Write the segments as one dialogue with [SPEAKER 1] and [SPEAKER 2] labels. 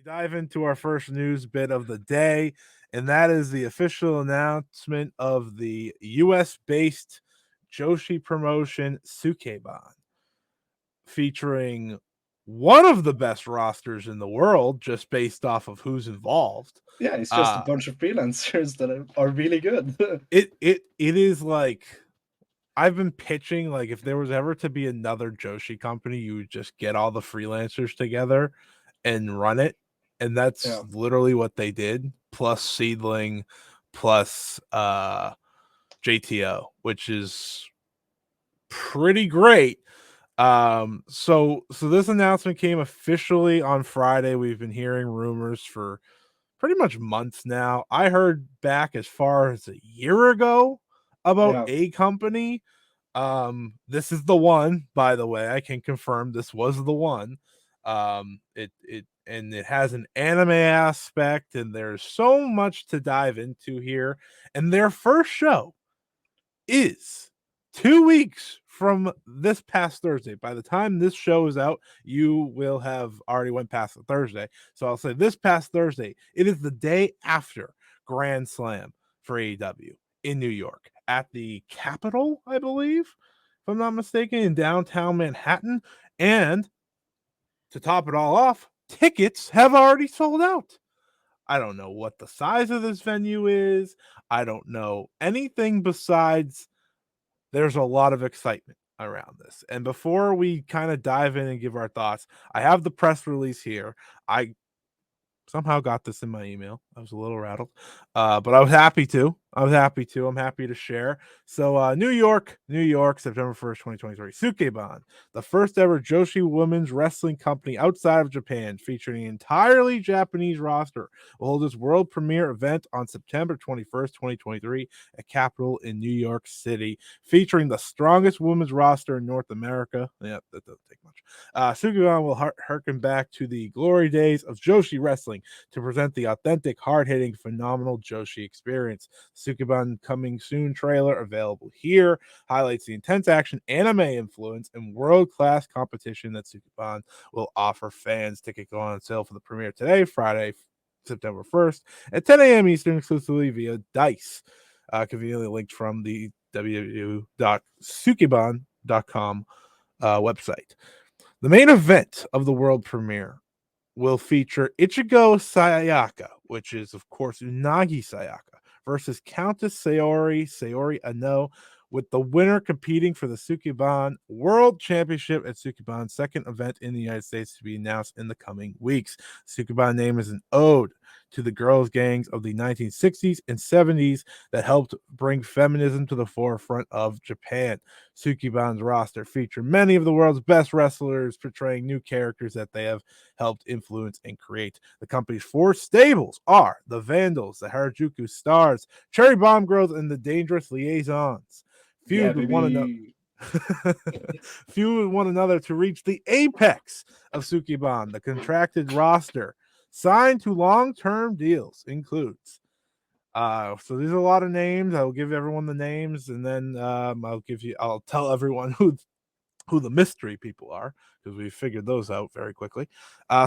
[SPEAKER 1] dive into our first news bit of the day, and that is the official announcement of the US based Joshi promotion Sukeban, featuring one of the best rosters in the world just based off of who's involved.
[SPEAKER 2] Yeah, it's just a
[SPEAKER 1] Uh
[SPEAKER 2] bunch of freelancers that are really good.
[SPEAKER 1] it is like I've been pitching, like, if there was ever to be another Joshi company, you would just get all the freelancers together and run it. And that's
[SPEAKER 2] Yeah.
[SPEAKER 1] literally what they did, plus Seedling, plus JTO, which is pretty great. So this announcement came officially on Friday. We've been hearing rumors for pretty much months now. I heard back as far as a year ago about
[SPEAKER 2] Yeah.
[SPEAKER 1] a company. This is the one, by the way. I can confirm this was the one. It has an anime aspect, and there's so much to dive into here. And their first show is 2 weeks from this past Thursday. By the time this show is out, you will have already went past the Thursday. So I'll say this past Thursday. It is the day after Grand Slam for AEW in New York at the Capitol, I believe, if I'm not mistaken, in downtown Manhattan. And to top it all off, tickets have already sold out. I don't know what the size of this venue is. I don't know anything besides there's a lot of excitement around this. And before we kind of dive in and give our thoughts, I have the press release here. I somehow got this in my email. I was a little rattled, but I was happy to. I'm happy to share. So, New York, New York, September 1st, 2023. Sukeban, the first ever Joshi women's wrestling company outside of Japan, featuring an entirely Japanese roster, will hold its world premiere event on September 21st, 2023, at Capitol in New York City, featuring the strongest women's roster in North America. Yeah, that doesn't take much. Sukeban will harken back to the glory days of Joshi wrestling to present the authentic, hard-hitting, phenomenal Joshi experience. Sukeban Coming Soon trailer available here highlights the intense action, anime influence, and world-class competition that Sukeban will offer fans. Ticket go on sale for the premiere today, Friday, September 1st at 10 a.m. Eastern, exclusively via Dice. Conveniently linked from the www.sukeban.com website. The main event of the world premiere will feature Ichigo Sayaka, which is, of course, Unagi Sayaka, versus Countess Sayori Ano, with the winner competing for the Sukeban World Championship at Sukeban's second event in the United States to be announced in the coming weeks. Sukeban name is an ode to the girls' gangs of the 1960s and 70s that helped bring feminism to the forefront of Japan. Sukeban's roster feature many of the world's best wrestlers portraying new characters that they have helped influence and create. The company's four stables are the Vandals, the Harajuku Stars, Cherry Bomb Girls, and the Dangerous Liaisons.
[SPEAKER 2] Yeah,
[SPEAKER 1] Feud with one another.
[SPEAKER 2] baby.
[SPEAKER 1] Feud with one another to reach the apex of Sukeban. The contracted roster signed to long-term deals includes so there's a lot of names. I'll give everyone the names, and then I'll tell everyone who the mystery people are, because we figured those out very quickly.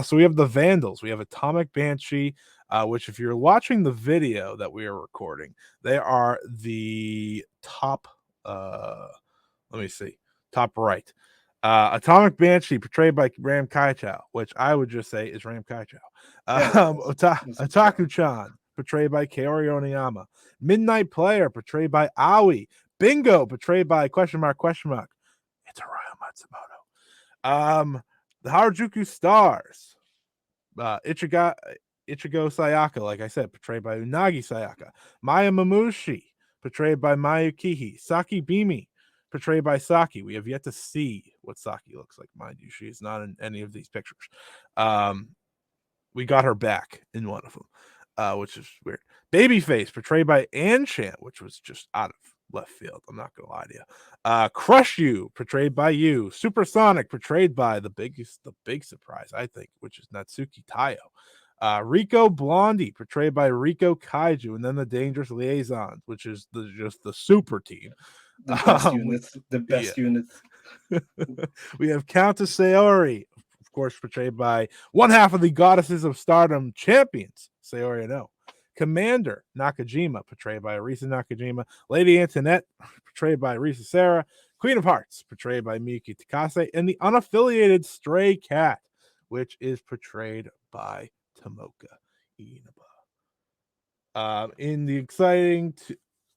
[SPEAKER 1] So we have the Vandals. We have Atomic Banshee, which, if you're watching the video that we are recording, they are the top. Let me see, top right. Atomic Banshee, portrayed by Ram Kaichao, which I would just say is Ram Kaichao.
[SPEAKER 2] Yeah, that's
[SPEAKER 1] Otaku-chan, portrayed by Kaori Oniyama. Midnight Player, portrayed by Aoi. Bingo, portrayed by question mark. It's Araya Matsumoto. The Harajuku Stars. Ichigo Sayaka, like I said, portrayed by Unagi Sayaka. Maya Mamushi, portrayed by Mayu Kihi. Saki Bimi, portrayed by Saki. We have yet to see what Saki looks like, mind you. She is not in any of these pictures. We got her back in one of them, which is weird. Babyface, portrayed by Ann Chan, which was just out of left field. I'm not gonna lie to you. Crush You, portrayed by you. Supersonic, portrayed by the big surprise, I think, which is Natsuki Tayo. Rico Blondie, portrayed by Rico Kaiju, and then the Dangerous Liaisons, which is just the super team.
[SPEAKER 2] the best
[SPEAKER 1] Um,
[SPEAKER 2] unit. The
[SPEAKER 1] yeah.
[SPEAKER 2] best unit.
[SPEAKER 1] We have Countess Sayori, of course, portrayed by one half of the Goddesses of Stardom champions, Sayori No. Commander Nakajima, portrayed by Arisa Nakajima. Lady Antoinette, portrayed by Arisa Sarah. Queen of Hearts, portrayed by Miyuki Takase. And the unaffiliated Stray Cat, which is portrayed by Tomoka Inaba. In the exciting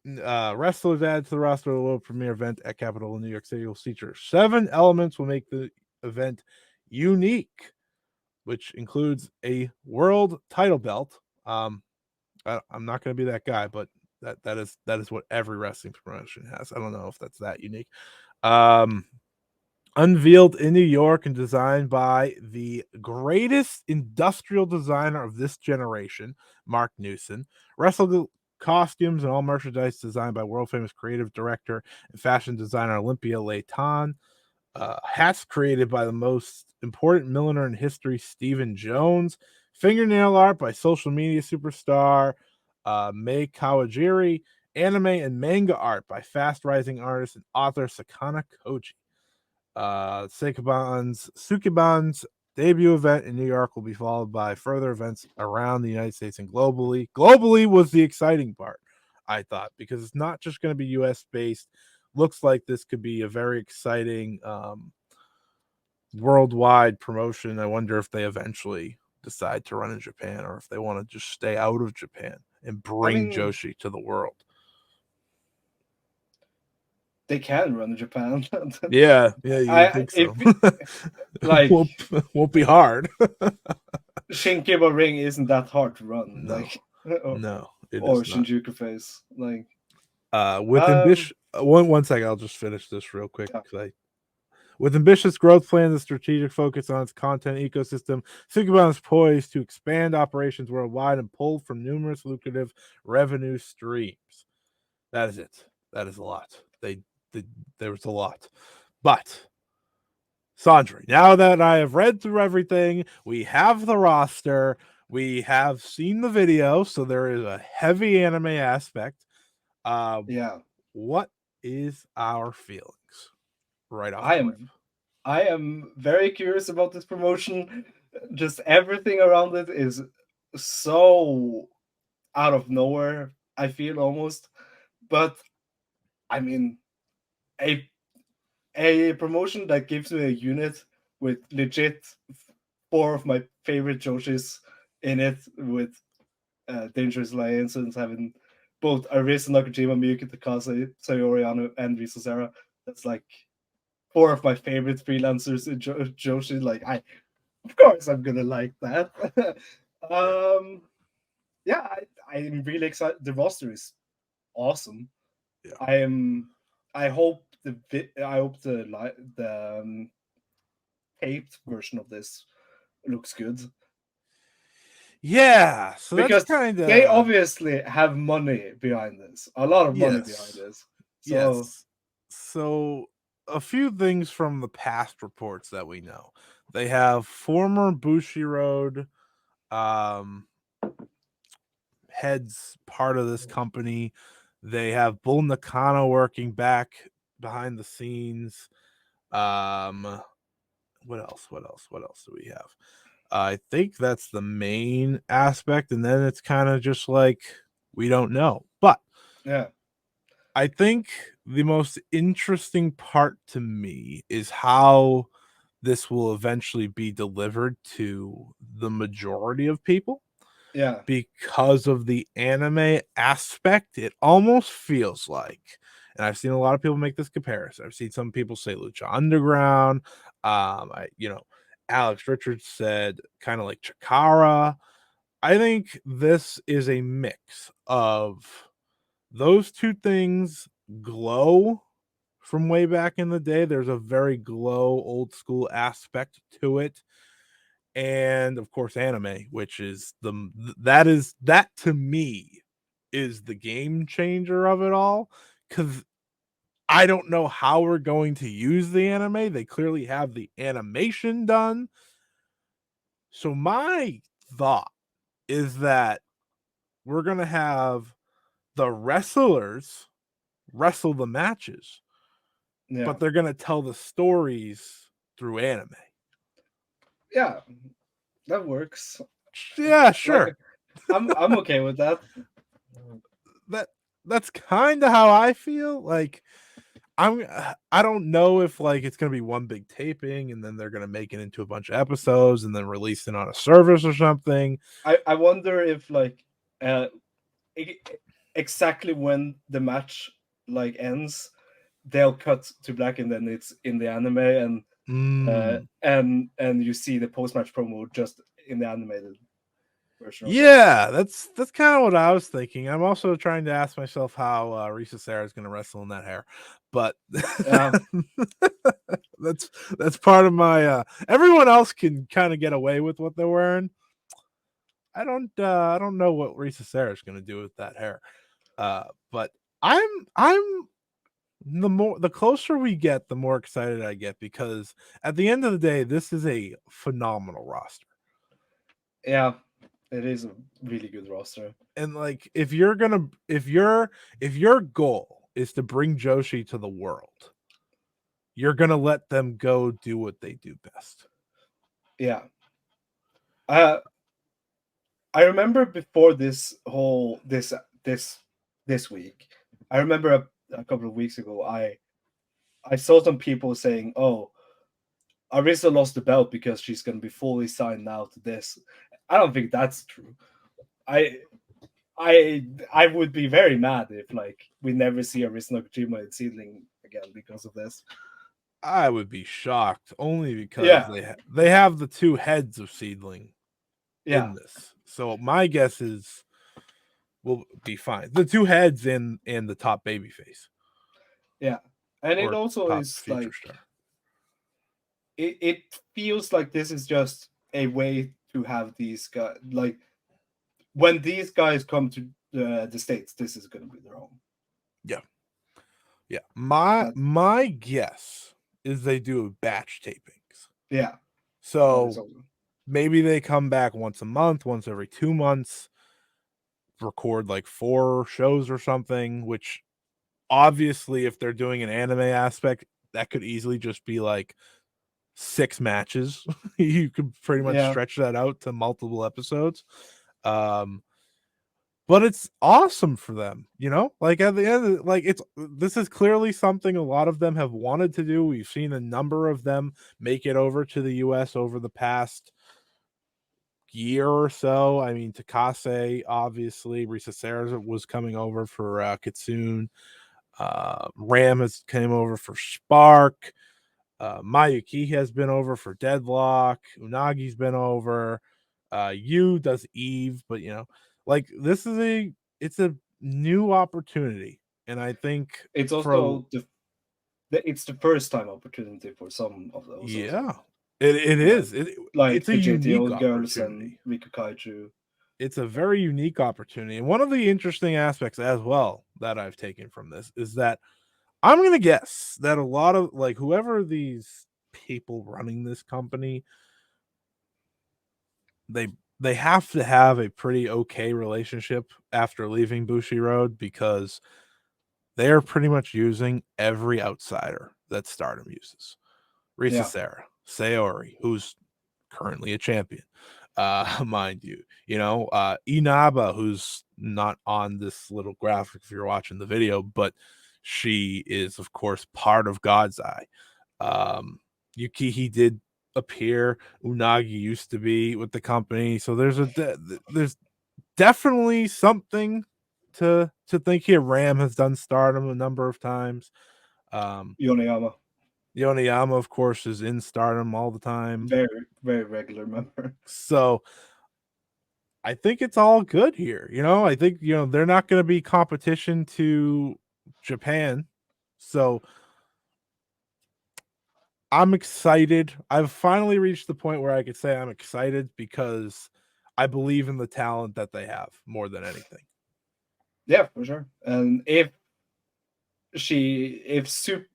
[SPEAKER 1] wrestlers added to the roster of the world premiere event at Capitol in New York City will feature 7 elements will make the event unique, which includes a world title belt. I'm not going to be that guy, but that is what every wrestling promotion has. I don't know if that's that unique. Unveiled in New York and designed by the greatest industrial designer of this generation, Mark Newson. Wrestle costumes and all merchandise designed by world famous creative director and fashion designer Olympia Leighton. Hats created by the most important milliner in history, Stephen Jones. Fingernail art by social media superstar Mei Kawajiri. Anime and manga art by fast rising artist and author Sakana Koji. Sukeban's debut event in New York will be followed by further events around the United States and globally. Globally was the exciting part, I thought, because it's not just going to be US based. Looks like this could be a very exciting worldwide promotion. I wonder if they eventually decide to run in Japan or if they want to just stay out of Japan and bring Joshi to the world.
[SPEAKER 2] They can run in Japan.
[SPEAKER 1] Yeah, you think so.
[SPEAKER 2] Like
[SPEAKER 1] won't be hard.
[SPEAKER 2] Shinkiba Ring isn't that hard to run.
[SPEAKER 1] No,
[SPEAKER 2] like
[SPEAKER 1] no, it
[SPEAKER 2] or
[SPEAKER 1] is not.
[SPEAKER 2] Shinjuku Face. Like
[SPEAKER 1] with ambition. One second, I'll just finish this real quick because with ambitious growth plans and strategic focus on its content ecosystem, Sukeban is poised to expand operations worldwide and pull from numerous lucrative revenue streams. That is it. That is a lot. There was a lot. But, Sondre, now that I have read through everything, we have the roster, we have seen the video, so there is a heavy anime aspect. What is our feelings right off the rip?
[SPEAKER 2] I am very curious about this promotion. Just everything around it is so out of nowhere, I feel almost. But I mean, a promotion that gives me a unit with legit 4 of my favorite Joshis in it, with Dangerous Alliances having both Arisa Nakajima, Miyuki Takase, Sayori Ano, and Risa Sarah. That's like 4 of my favorite freelancers in Joshi. Like, of course I'm gonna like that. I'm really excited. The roster is awesome.
[SPEAKER 1] Yeah.
[SPEAKER 2] I hope the taped version of this looks good.
[SPEAKER 1] Yeah, so
[SPEAKER 2] because
[SPEAKER 1] that's kind of,
[SPEAKER 2] they obviously have money behind this, a lot of money behind this. So
[SPEAKER 1] so a few things from the past reports that we know. They have former Bushiroad heads part of this company. They have Bull Nakano working back behind the scenes. What else do we have? I think that's the main aspect, and then it's kind of just like we don't know. But
[SPEAKER 2] yeah,
[SPEAKER 1] I think the most interesting part to me is how this will eventually be delivered to the majority of people.
[SPEAKER 2] Yeah.
[SPEAKER 1] Because of the anime aspect, it almost feels like, and I've seen a lot of people make this comparison. I've seen some people say Lucha Underground. Alex Richards said kind of like Chikara. I think this is a mix of those two things. Glow from way back in the day. There's a very glow old school aspect to it. And of course anime, which is that to me is the game changer of it all, because I don't know how we're going to use the anime. They clearly have the animation done. So my thought is that we're going to have the wrestlers wrestle the matches, but they're going to tell the stories through anime.
[SPEAKER 2] Yeah, that works.
[SPEAKER 1] Yeah,
[SPEAKER 2] Like,
[SPEAKER 1] sure.
[SPEAKER 2] I'm okay with that.
[SPEAKER 1] That's kind of how I feel. Like I don't know if like it's gonna be one big taping and then they're gonna make it into a bunch of episodes and then release it on a service or something.
[SPEAKER 2] I wonder if like uh e- exactly when the match like ends, they'll cut to black and then it's in the anime, and you see the post match promo just in the animated version or something.
[SPEAKER 1] Yeah, that's kind of what I was thinking. I'm also trying to ask myself how Risa Sarah is going to wrestle in that hair, but
[SPEAKER 2] Yeah,
[SPEAKER 1] that's that's part of my. Everyone else can kind of get away with what they're wearing. I don't know what Risa Sarah is going to do with that hair. But I'm the closer we get, the more excited I get because at the end of the day, this is a phenomenal roster.
[SPEAKER 2] yeah, it is a really good roster.
[SPEAKER 1] And like if your goal is to bring Joshi to the world, you're gonna let them go do what they do best.
[SPEAKER 2] Yeah, uh, I remember before this week. I remember a couple of weeks ago. I saw some people saying, "Oh, Arisa lost the belt because she's going to be fully signed now to this." I don't think that's true. I I would be very mad if like we never see Arisa Nakajima in Seedling again because of this.
[SPEAKER 1] I would be shocked only because
[SPEAKER 2] Yeah,
[SPEAKER 1] they have the two heads of Seedling
[SPEAKER 2] yeah,
[SPEAKER 1] in this. So my guess is we'll be fine. The two heads in the top babyface
[SPEAKER 2] yeah, and it
[SPEAKER 1] or
[SPEAKER 2] also
[SPEAKER 1] top
[SPEAKER 2] is
[SPEAKER 1] future
[SPEAKER 2] like
[SPEAKER 1] star.
[SPEAKER 2] it feels like this is just a way to have these guys like when these guys come to the states, this is going to be their home.
[SPEAKER 1] Yeah. Yeah. My
[SPEAKER 2] That
[SPEAKER 1] my guess is they do batch tapings.
[SPEAKER 2] yeah, that is
[SPEAKER 1] So
[SPEAKER 2] also
[SPEAKER 1] maybe they come back once a month, once every 2 months, record like 4 shows or something, which obviously if they're doing an anime aspect, that could easily just be like 6 matches. You could pretty much
[SPEAKER 2] yeah.
[SPEAKER 1] stretch that out to multiple episodes. Um, but it's awesome for them, you know? Like at the end like it's this is clearly something a lot of them have wanted to do. We've seen a number of them make it over to the US over the past year or so. I mean, Takase, obviously, Risa Sarah was coming over for Kitsune. Ram has came over for Spark. Mayuki has been over for Deadlock. Unagi's been over. Yu does Eve, but you know, like this is it's a new opportunity, and I think
[SPEAKER 2] It's
[SPEAKER 1] for
[SPEAKER 2] also it's the first time opportunity for some of those also,
[SPEAKER 1] yeah, it
[SPEAKER 2] like
[SPEAKER 1] is it's a
[SPEAKER 2] the
[SPEAKER 1] unique
[SPEAKER 2] JTO girls and
[SPEAKER 1] opportunity.
[SPEAKER 2] Riku Kaiju.
[SPEAKER 1] It's a very unique opportunity. And one of the interesting aspects as well that I've taken from this is that I'm going to guess that a lot of like whoever these people running this company, they they have to have a pretty okay relationship after leaving Bushi Road because they're pretty much using every outsider that Stardom uses. Risa
[SPEAKER 2] Yeah,
[SPEAKER 1] Sarah, Sayori, who's currently a champion, mind you. You know, Inaba, who's not on this little graphic if you're watching the video, but she is, of course, part of God's Eye. Yukihi did appear. Unagi used to be with the company, so there's definitely something to think here. Ram has done Stardom a number of times. Um,
[SPEAKER 2] Yoneyama,
[SPEAKER 1] Yoneyama, of course, is in Stardom all the time.
[SPEAKER 2] very very regular member.
[SPEAKER 1] So I think it's all good here. You know, I think they're not going to be competition to Japan. So I'm excited. I've finally reached the point where I could say I'm excited because I believe in the talent that they have more than anything.
[SPEAKER 2] Yeah, for sure. And if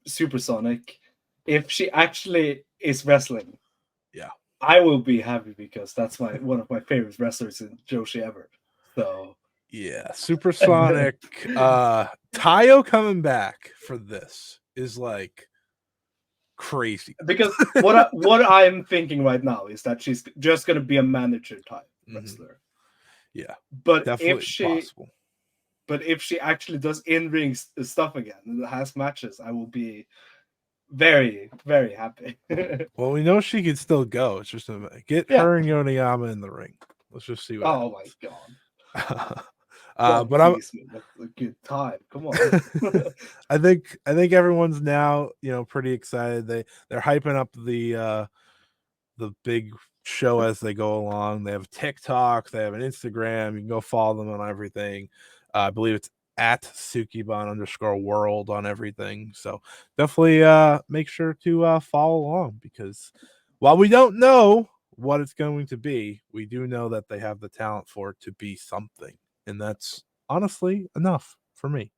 [SPEAKER 2] Supersonic, if she actually is wrestling,
[SPEAKER 1] Yeah.
[SPEAKER 2] I will be happy because that's my one of my favorite wrestlers in Joshi ever. So
[SPEAKER 1] Yeah, Supersonic Tayo coming back for this is like crazy.
[SPEAKER 2] Because what I'm thinking right now is that she's just gonna be a manager type wrestler.
[SPEAKER 1] Yeah,
[SPEAKER 2] But
[SPEAKER 1] definitely possible.
[SPEAKER 2] if she actually does in-ring stuff again and has matches, I will be very, very happy.
[SPEAKER 1] Well, we know she can still go. It's just get
[SPEAKER 2] Yeah.
[SPEAKER 1] her and Yoneyama in the ring. Let's just see what
[SPEAKER 2] Oh my
[SPEAKER 1] happens.
[SPEAKER 2] god.
[SPEAKER 1] But I'm
[SPEAKER 2] Please, man, that's a good time. Come on.
[SPEAKER 1] I think everyone's now, pretty excited. They're hyping up the big show as they go along. They have TikTok, they have an Instagram. You can go follow them on everything. I believe it's at Sukeban_world on everything. So definitely make sure to follow along, because while we don't know what it's going to be, we do know that they have the talent for it to be something. And that's honestly enough for me.